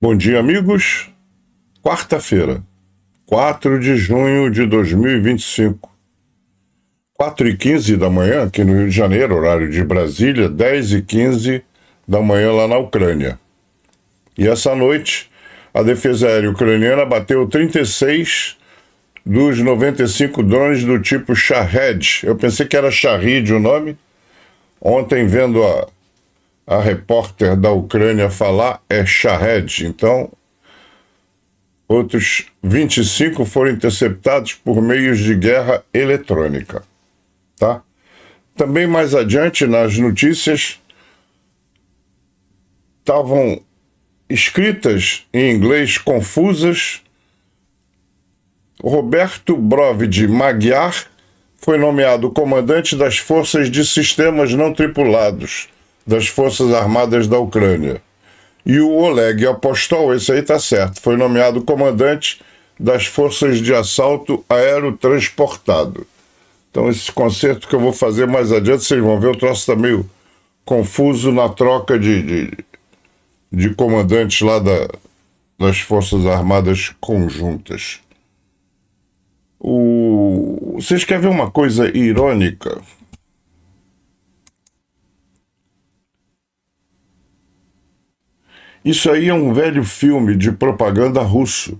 Bom dia, amigos. Quarta-feira, 4 de junho de 2025. 4h15 da manhã, aqui no Rio de Janeiro, horário de Brasília, 10h15 da manhã lá na Ucrânia. E essa noite, a defesa aérea ucraniana bateu 36 dos 95 drones do tipo Shahed. Eu pensei que era Shahid o nome. Ontem, vendo a repórter da Ucrânia falar, é Shahed. Então, outros 25 foram interceptados por meios de guerra eletrônica. Tá? Também mais adiante, nas notícias, estavam escritas em inglês confusas. Roberto Brovdi Magyar foi nomeado comandante das Forças de Sistemas Não Tripulados das Forças Armadas da Ucrânia. E o Oleg Apostol, esse aí tá certo, foi nomeado comandante das Forças de Assalto Aerotransportado. Então esse concerto que eu vou fazer mais adiante, vocês vão ver, o troço tá meio confuso na troca de comandantes lá das Forças Armadas Conjuntas. Vocês querem ver uma coisa irônica? Isso aí é um velho filme de propaganda russo,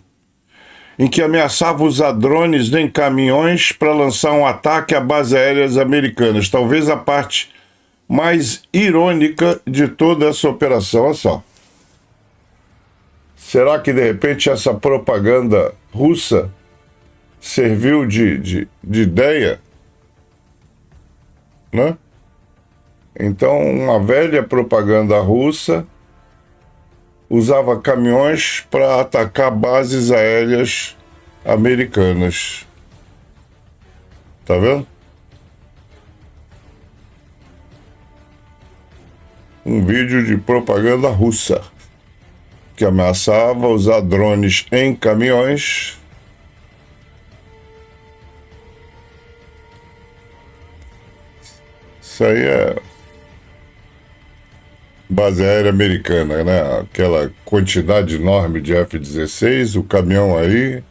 em que ameaçava usar drones em caminhões para lançar um ataque a bases aéreas americanas. Talvez a parte mais irônica de toda essa operação. Olha só. Será que, de repente, essa propaganda russa serviu de ideia? Né? Então, uma velha propaganda russa usava caminhões para atacar bases aéreas americanas. Tá vendo? Um vídeo de propaganda russa que ameaçava usar drones em caminhões Isso aí é base aérea americana, né? Aquela quantidade enorme de F-16, o caminhão aí.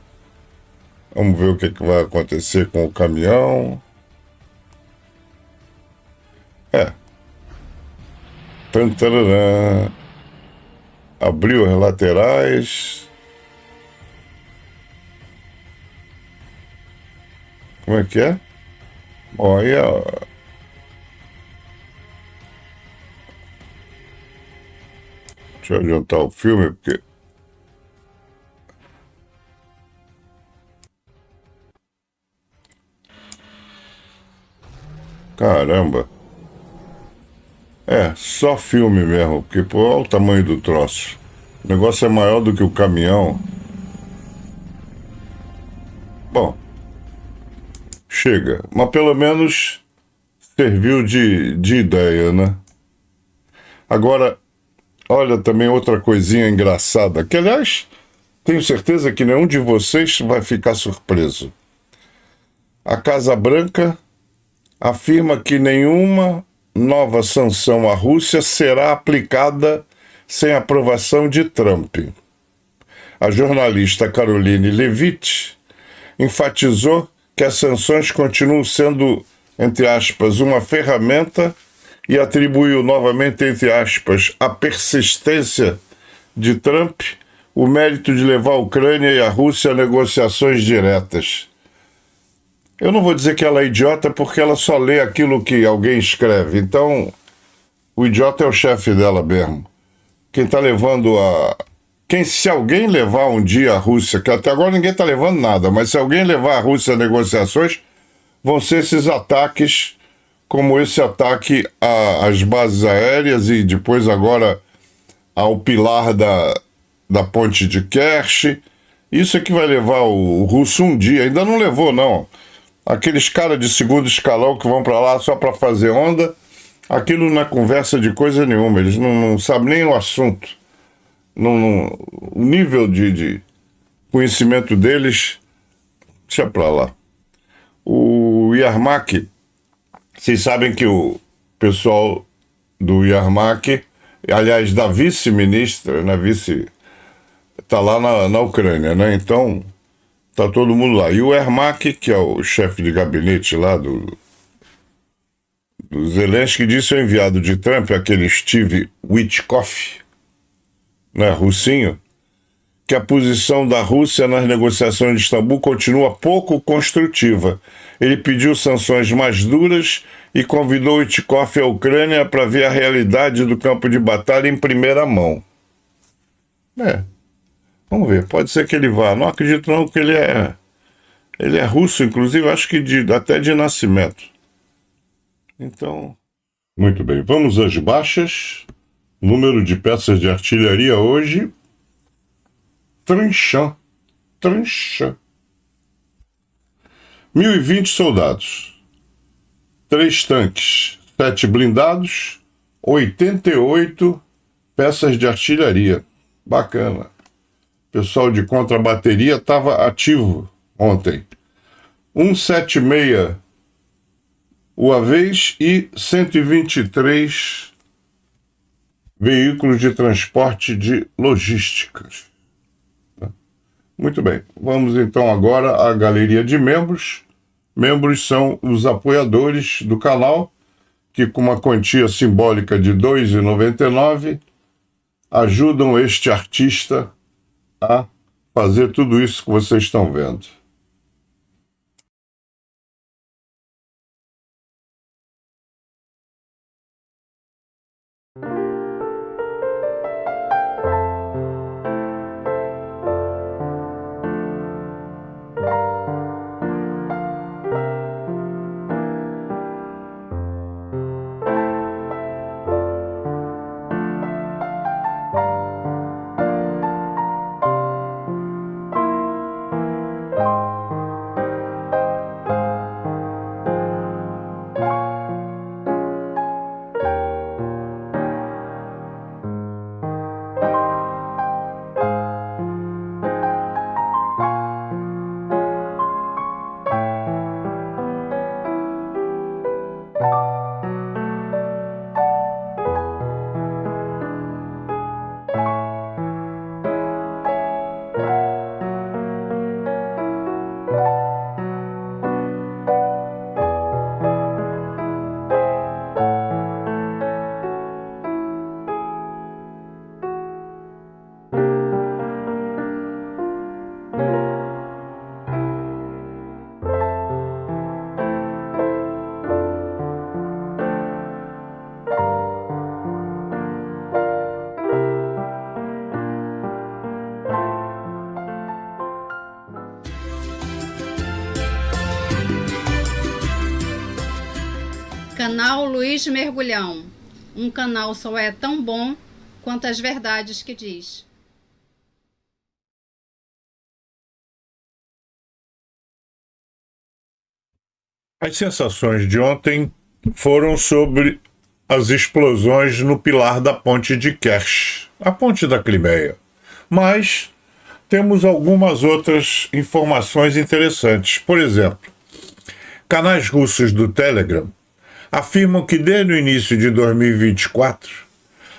Vamos ver o que vai acontecer com o caminhão. Tantararã. Abriu as laterais. Como é que é? Olha. Deixa eu adiantar o filme, porque... Caramba. Só filme mesmo, porque, pô, olha o tamanho do troço. O negócio é maior do que o caminhão. Bom, chega. Mas pelo menos serviu de ideia, né? Agora, olha também outra coisinha engraçada, que, aliás, tenho certeza que nenhum de vocês vai ficar surpreso. A Casa Branca afirma que nenhuma nova sanção à Rússia será aplicada sem aprovação de Trump. A jornalista Caroline Levitt enfatizou que as sanções continuam sendo, entre aspas, uma ferramenta e atribuiu novamente, entre aspas, a persistência de Trump o mérito de levar a Ucrânia e a Rússia a negociações diretas. Eu não vou dizer que ela é idiota porque ela só lê aquilo que alguém escreve. Então, o idiota é o chefe dela mesmo. Quem está levando se alguém levar um dia a Rússia, que até agora ninguém está levando nada, mas se alguém levar a Rússia a negociações, vão ser esses ataques, como esse ataque às bases aéreas e depois agora ao pilar da ponte de Kerch. Isso é que vai levar o russo um dia. Ainda não levou, não. Aqueles caras de segundo escalão que vão para lá só para fazer onda, aquilo não é conversa de coisa nenhuma, eles não sabem nem o assunto. O nível de conhecimento deles, deixa para lá. O Yermak, vocês sabem que o pessoal do Yermak, aliás, da vice-ministra, tá lá na Ucrânia, né? Então, tá todo mundo lá. E o Ermak, que é o chefe de gabinete lá do Zelensky, disse ao enviado de Trump, aquele Steve Witkoff, né, russinho, que a posição da Rússia nas negociações de Istambul continua pouco construtiva. Ele pediu sanções mais duras e convidou Witkoff à Ucrânia para ver a realidade do campo de batalha em primeira mão. Vamos ver, pode ser que ele vá. Não acredito não que ele é russo, inclusive, acho que até de nascimento. Então, muito bem, vamos às baixas. Número de peças de artilharia hoje, Tranchant. 1.020 soldados, 3 tanques, 7 blindados, 88 peças de artilharia. Bacana. O pessoal de contrabateria estava ativo ontem. 176 UAVs e 123 veículos de transporte de logísticas. Muito bem, vamos então agora à galeria de membros. Membros são os apoiadores do canal, que com uma quantia simbólica de R$ 2,99 ajudam este artista a fazer tudo isso que vocês estão vendo. Canal Luiz Mergulhão. Um canal só é tão bom quanto as verdades que diz. As sensações de ontem foram sobre as explosões no pilar da ponte de Kerch, a ponte da Crimeia. Mas temos algumas outras informações interessantes. Por exemplo, canais russos do Telegram afirmam que desde o início de 2024,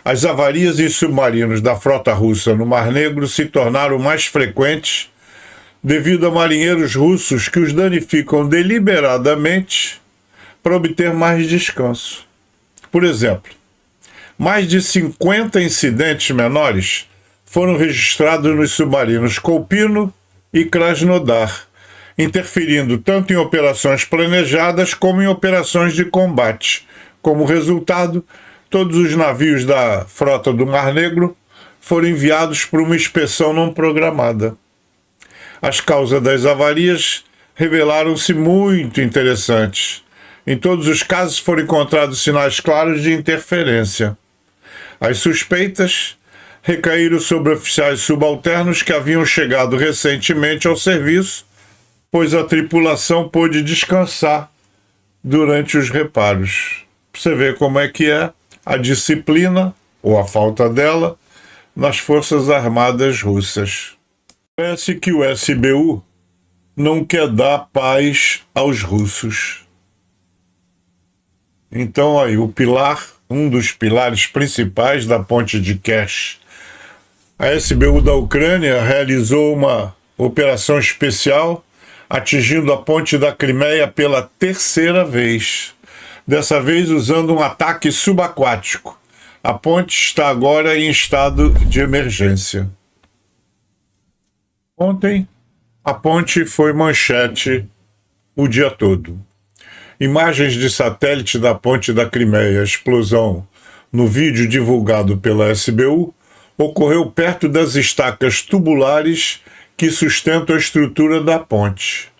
as avarias em submarinos da frota russa no Mar Negro se tornaram mais frequentes devido a marinheiros russos que os danificam deliberadamente para obter mais descanso. Por exemplo, mais de 50 incidentes menores foram registrados nos submarinos Kolpino e Krasnodar, interferindo tanto em operações planejadas como em operações de combate. Como resultado, todos os navios da frota do Mar Negro foram enviados para uma inspeção não programada. As causas das avarias revelaram-se muito interessantes. Em todos os casos foram encontrados sinais claros de interferência. As suspeitas recaíram sobre oficiais subalternos que haviam chegado recentemente ao serviço, pois a tripulação pôde descansar durante os reparos. Você vê como é que é a disciplina, ou a falta dela, nas Forças Armadas Russas. Parece que o SBU não quer dar paz aos russos. Então aí, um dos pilares principais da ponte de Kerch A SBU da Ucrânia realizou uma operação especial, atingindo a ponte da Crimeia pela terceira vez. Dessa vez usando um ataque subaquático. A ponte está agora em estado de emergência. Ontem, a ponte foi manchete o dia todo. Imagens de satélite da ponte da Crimeia, a explosão no vídeo divulgado pela SBU, ocorreu perto das estacas tubulares que sustentam a estrutura da ponte.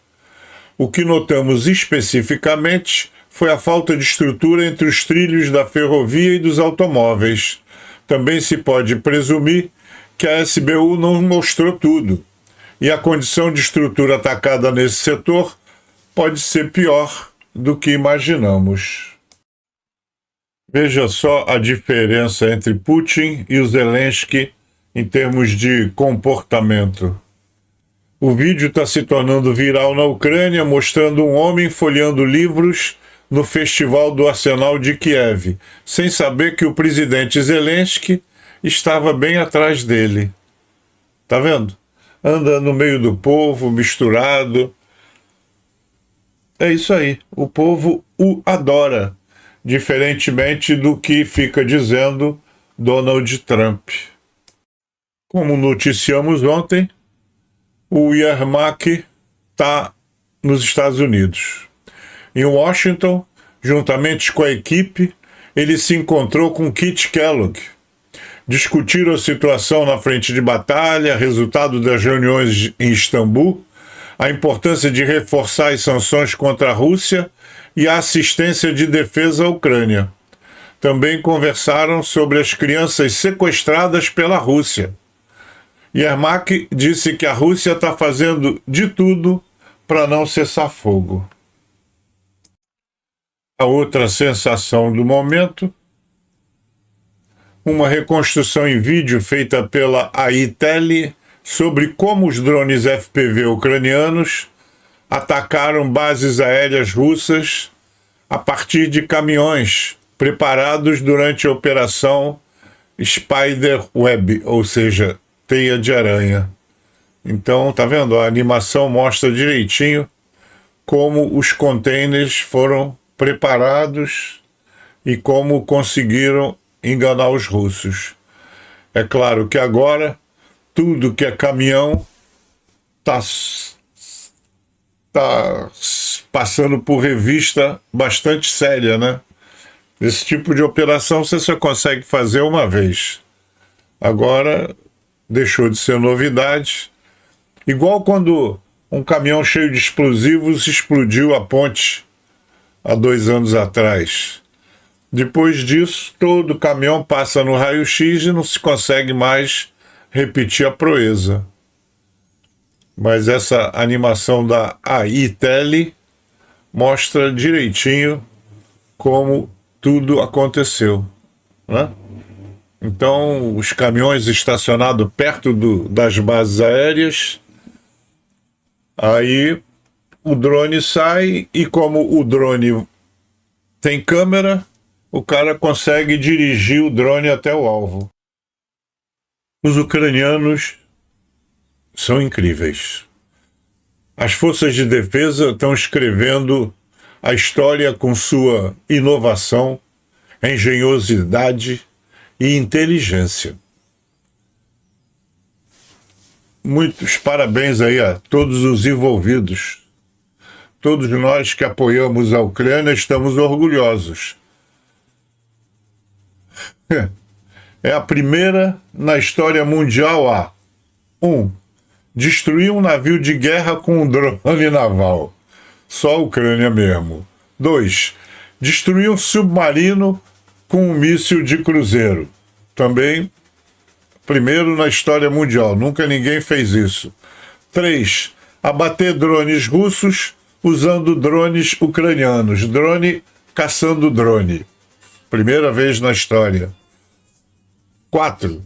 O que notamos especificamente foi a falta de estrutura entre os trilhos da ferrovia e dos automóveis. Também se pode presumir que a SBU não mostrou tudo, e a condição de estrutura atacada nesse setor pode ser pior do que imaginamos. Veja só a diferença entre Putin e o Zelensky em termos de comportamento. O vídeo está se tornando viral na Ucrânia, mostrando um homem folheando livros no Festival do Arsenal de Kiev, sem saber que o presidente Zelensky estava bem atrás dele. Tá vendo? Anda no meio do povo, misturado. É isso aí. O povo o adora, diferentemente do que fica dizendo Donald Trump. Como noticiamos ontem, o Yermak está nos Estados Unidos. Em Washington, juntamente com a equipe, ele se encontrou com Kit Kellogg. Discutiram a situação na frente de batalha, resultado das reuniões em Istambul, a importância de reforçar as sanções contra a Rússia e a assistência de defesa à Ucrânia. Também conversaram sobre as crianças sequestradas pela Rússia. Yermak disse que a Rússia está fazendo de tudo para não cessar fogo. A outra sensação do momento, uma reconstrução em vídeo feita pela AI-Tele sobre como os drones FPV ucranianos atacaram bases aéreas russas a partir de caminhões preparados durante a operação Spiderweb, ou seja, teia de aranha. Então, tá vendo? A animação mostra direitinho como os containers foram preparados e como conseguiram enganar os russos. É claro que agora tudo que é caminhão está passando por revista bastante séria, né? Esse tipo de operação você só consegue fazer uma vez. Agora deixou de ser novidade. Igual quando um caminhão cheio de explosivos explodiu a ponte há 2 anos atrás. Depois disso, todo caminhão passa no raio-x e não se consegue mais repetir a proeza. Mas essa animação da AI-Tele mostra direitinho como tudo aconteceu, né? Então, os caminhões estacionados perto das bases aéreas, aí o drone sai e como o drone tem câmera, o cara consegue dirigir o drone até o alvo. Os ucranianos são incríveis. As forças de defesa estão escrevendo a história com sua inovação, engenhosidade e inteligência. Muitos parabéns aí a todos os envolvidos. Todos nós que apoiamos a Ucrânia estamos orgulhosos. É a primeira na história mundial a 1. Destruir um navio de guerra com um drone naval. Só a Ucrânia mesmo. 2. Destruir um submarino com um míssil de cruzeiro. Também primeiro na história mundial. Nunca ninguém fez isso. 3. Abater drones russos usando drones ucranianos. Drone caçando drone. Primeira vez na história. 4.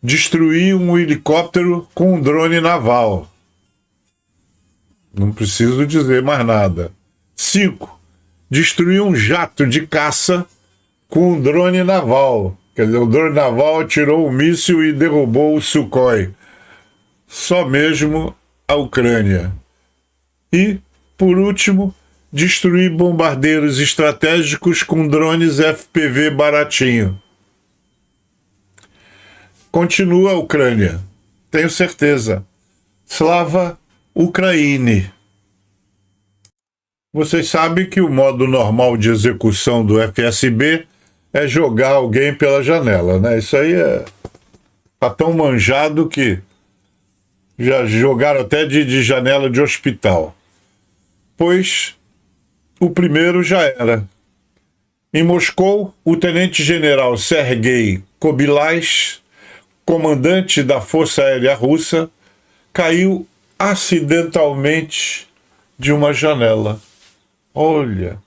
Destruir um helicóptero com um drone naval. Não preciso dizer mais nada. 5. Destruir um jato de caça com um drone naval. Quer dizer, o drone naval atirou um míssil e derrubou o Sukhoi. Só mesmo a Ucrânia. E, por último, destruir bombardeiros estratégicos com drones FPV baratinho. Continua a Ucrânia, tenho certeza. Slava Ukraini. Vocês sabem que o modo normal de execução do FSB é jogar alguém pela janela, né? Isso aí tá tão manjado que já jogaram até de janela de hospital. Pois o primeiro já era. Em Moscou, o tenente-general Sergei Kobilais, comandante da Força Aérea Russa, caiu acidentalmente de uma janela. Olha,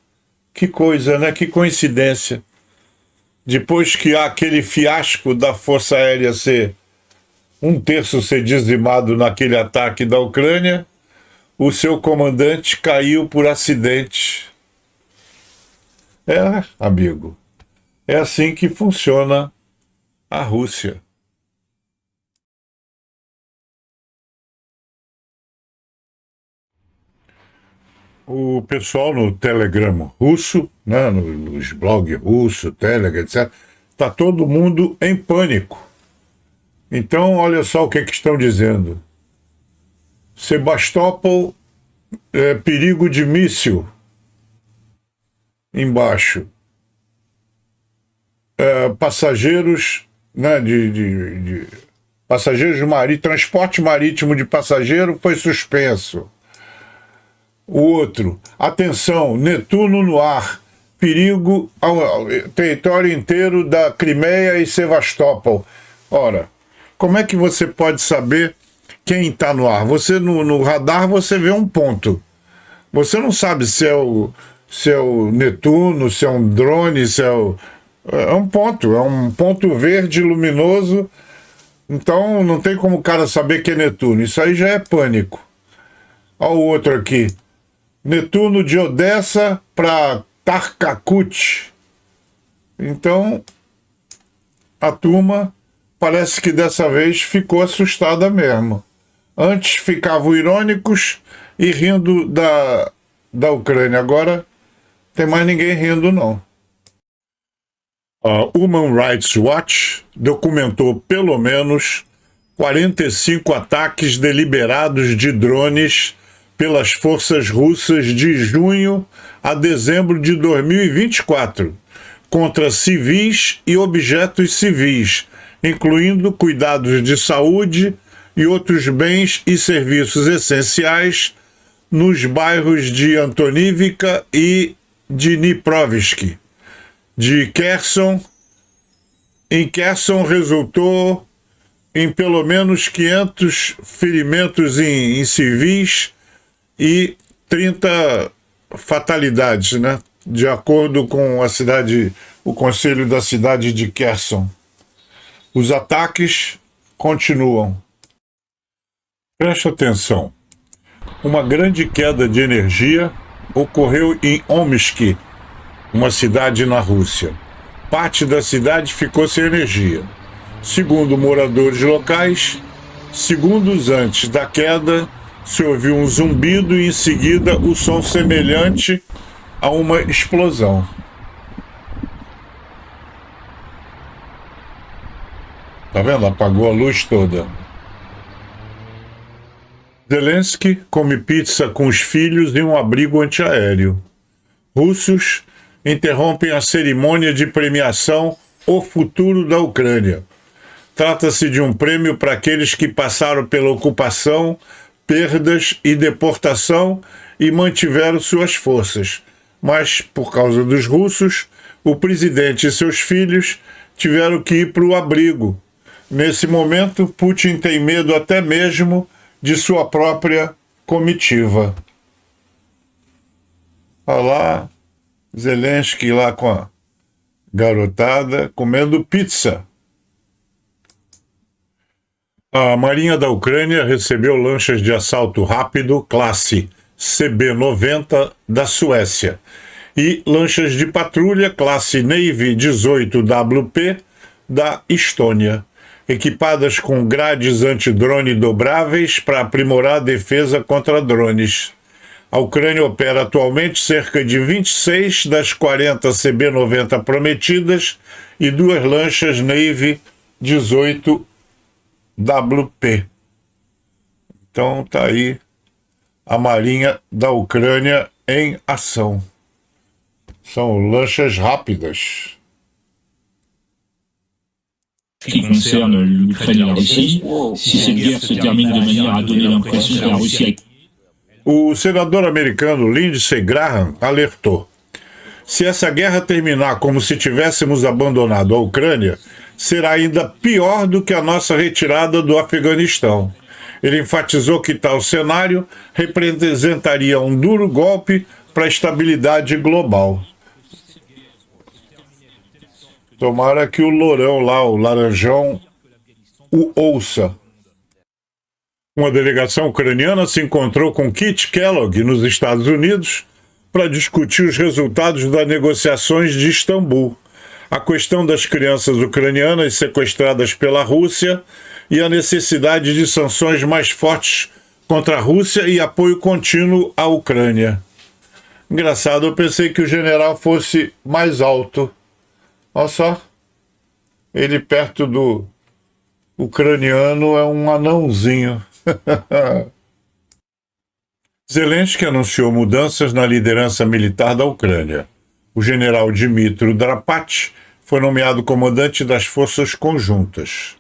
que coisa, né? Que coincidência. Depois que há aquele fiasco da Força Aérea ser um terço ser dizimado naquele ataque da Ucrânia, o seu comandante caiu por acidente. Amigo, é assim que funciona a Rússia. O pessoal no Telegram russo, né, nos blogs russos, Telegram, etc., está todo mundo em pânico. Então, olha só o que estão dizendo. Sebastopol, perigo de míssil. Embaixo. Passageiros, né, passageiros transporte marítimo de passageiro foi suspenso. O outro, atenção, Netuno no ar, perigo ao território inteiro da Crimeia e Sevastopol. Ora, como é que você pode saber quem está no ar? Você no radar você vê um ponto. Você não sabe se é o Netuno, se é um drone, se é um ponto verde luminoso. Então não tem como o cara saber que é Netuno. Isso aí já é pânico. Olha o outro aqui. Netuno de Odessa para Tarkakut. Então, a turma parece que dessa vez ficou assustada mesmo. Antes ficavam irônicos e rindo da Ucrânia. Agora, tem mais ninguém rindo, não. A Human Rights Watch documentou pelo menos 45 ataques deliberados de drones pelas forças russas de junho a dezembro de 2024, contra civis e objetos civis, incluindo cuidados de saúde e outros bens e serviços essenciais nos bairros de Antonivka e Dniprovsk. Em Kherson resultou em pelo menos 500 ferimentos em civis e 30 fatalidades, né? De acordo com o conselho da cidade de Kherson. Os ataques continuam. Preste atenção. Uma grande queda de energia ocorreu em Omsk, uma cidade na Rússia. Parte da cidade ficou sem energia. Segundo moradores locais, segundos antes da queda, se ouviu um zumbido e em seguida o som semelhante a uma explosão. Tá vendo? Apagou a luz toda. Zelensky come pizza com os filhos em um abrigo antiaéreo. Russos interrompem a cerimônia de premiação O Futuro da Ucrânia. Trata-se de um prêmio para aqueles que passaram pela ocupação, perdas e deportação e mantiveram suas forças. Mas, por causa dos russos, o presidente e seus filhos tiveram que ir para o abrigo. Nesse momento, Putin tem medo até mesmo de sua própria comitiva. Olha lá, Zelensky lá com a garotada comendo pizza. A Marinha da Ucrânia recebeu lanchas de assalto rápido classe CB-90 da Suécia e lanchas de patrulha classe Navy 18WP da Estônia, equipadas com grades antidrone dobráveis para aprimorar a defesa contra drones. A Ucrânia opera atualmente cerca de 26 das 40 CB-90 prometidas e 2 lanchas Navy 18WP. Então tá aí a Marinha da Ucrânia em ação. São lanchas rápidas. Qui concerne l'Ukraine et la Russie, si cette guerre se termine de manière à donner l'impression que la Russie a... O senador americano Lindsey Graham alertou: se essa guerra terminar como se tivéssemos abandonado a Ucrânia, será ainda pior do que a nossa retirada do Afeganistão. Ele enfatizou que tal cenário representaria um duro golpe para a estabilidade global. Tomara que o lourão lá, o laranjão, o ouça. Uma delegação ucraniana se encontrou com Kit Kellogg nos Estados Unidos para discutir os resultados das negociações de Istambul, a questão das crianças ucranianas sequestradas pela Rússia e a necessidade de sanções mais fortes contra a Rússia e apoio contínuo à Ucrânia. Engraçado, eu pensei que o general fosse mais alto. Olha só, ele perto do ucraniano é um anãozinho. Zelensky anunciou mudanças na liderança militar da Ucrânia. O general Dmytro Drapati foi nomeado comandante das forças conjuntas,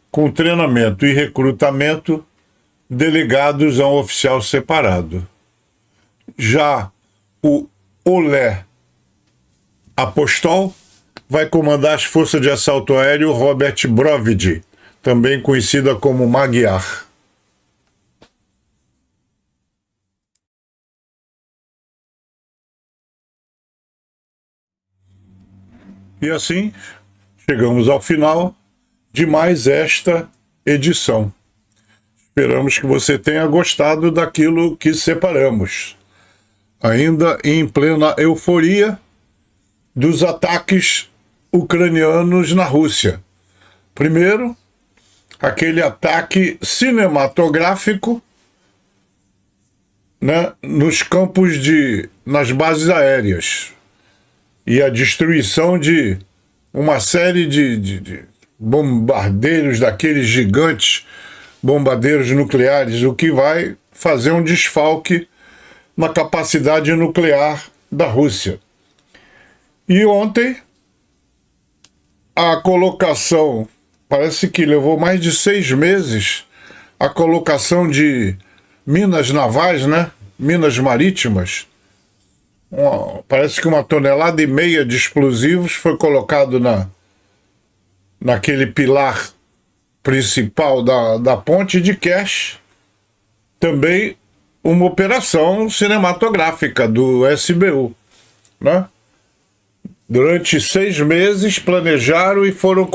com treinamento e recrutamento delegados a um oficial separado. Já o Olé Apostol vai comandar as forças de assalto aéreo Robert Brovide, também conhecida como Magyar. E assim, chegamos ao final de mais esta edição. Esperamos que você tenha gostado daquilo que separamos. Ainda em plena euforia dos ataques ucranianos na Rússia. Primeiro, aquele ataque cinematográfico, né, nos campos nas bases aéreas e a destruição de uma série de bombardeiros daqueles gigantes, bombardeiros nucleares, o que vai fazer um desfalque na capacidade nuclear da Rússia. E ontem, a colocação, parece que levou mais de 6 meses, a colocação de minas navais, né? Minas marítimas. Parece que 1,5 toneladas de explosivos foi colocado naquele pilar principal da ponte de Kerch. Também uma operação cinematográfica do SBU, né? Durante 6 meses planejaram e foram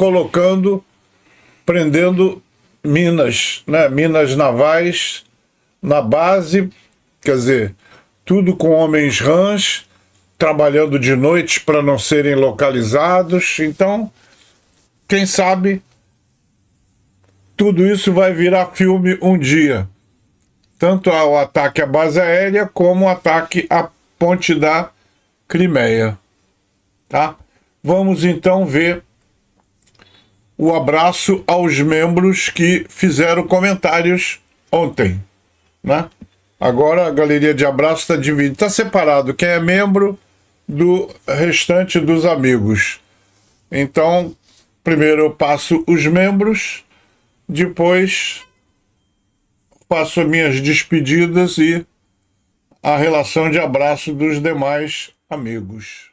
prendendo minas, né? Minas navais na base, quer dizer, tudo com homens rãs, trabalhando de noite para não serem localizados. Então, quem sabe, tudo isso vai virar filme um dia. Tanto o ataque à base aérea, como o ataque à ponte da Crimeia. Tá? Vamos então ver o abraço aos membros que fizeram comentários ontem, né? Agora a galeria de abraços está dividida, está separado quem é membro do restante dos amigos. Então, primeiro eu passo os membros, depois faço as minhas despedidas e a relação de abraço dos demais amigos.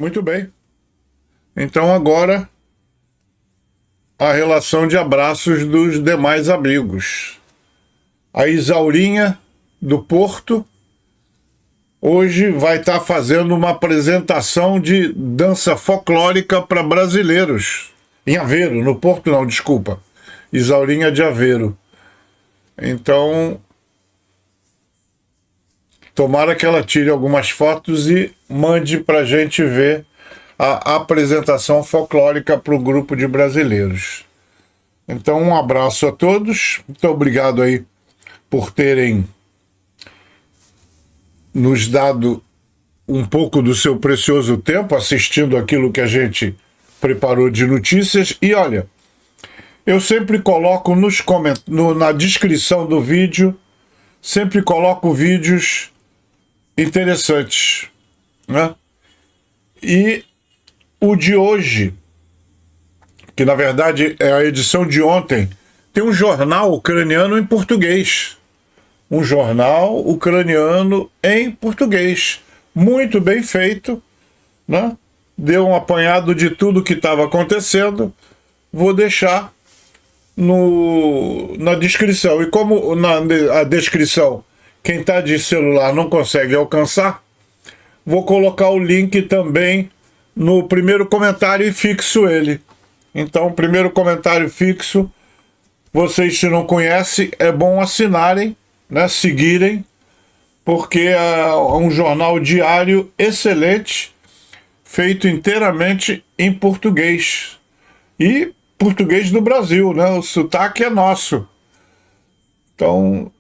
Muito bem. Então agora a relação de abraços dos demais amigos. A Isaurinha do Porto hoje vai estar fazendo uma apresentação de dança folclórica para brasileiros. Em Aveiro, no Porto não, desculpa. Isaurinha de Aveiro. Então, tomara que ela tire algumas fotos e mande para a gente ver a apresentação folclórica para o grupo de brasileiros. Então, um abraço a todos. Muito obrigado aí por terem nos dado um pouco do seu precioso tempo assistindo aquilo que a gente preparou de notícias. E olha, eu sempre coloco na descrição do vídeo, sempre coloco vídeos interessantes, né? E o de hoje, que na verdade é a edição de ontem, tem um jornal ucraniano em português. Um jornal ucraniano em português. Muito bem feito, né? Deu um apanhado de tudo que estava acontecendo. Vou deixar na descrição. E como a descrição quem está de celular não consegue alcançar, vou colocar o link também no primeiro comentário e fixo ele. Então, primeiro comentário fixo. Vocês, se não conhecem, é bom assinarem, né, seguirem, porque é um jornal diário excelente, feito inteiramente em português. E português do Brasil, né? O sotaque é nosso. Então,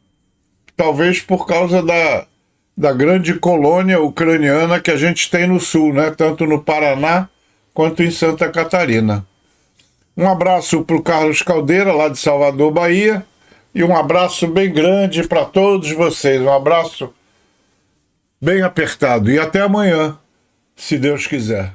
talvez por causa da grande colônia ucraniana que a gente tem no sul, né? Tanto no Paraná quanto em Santa Catarina. Um abraço para o Carlos Caldeira, lá de Salvador, Bahia, e um abraço bem grande para todos vocês. Um abraço bem apertado. E até amanhã, se Deus quiser.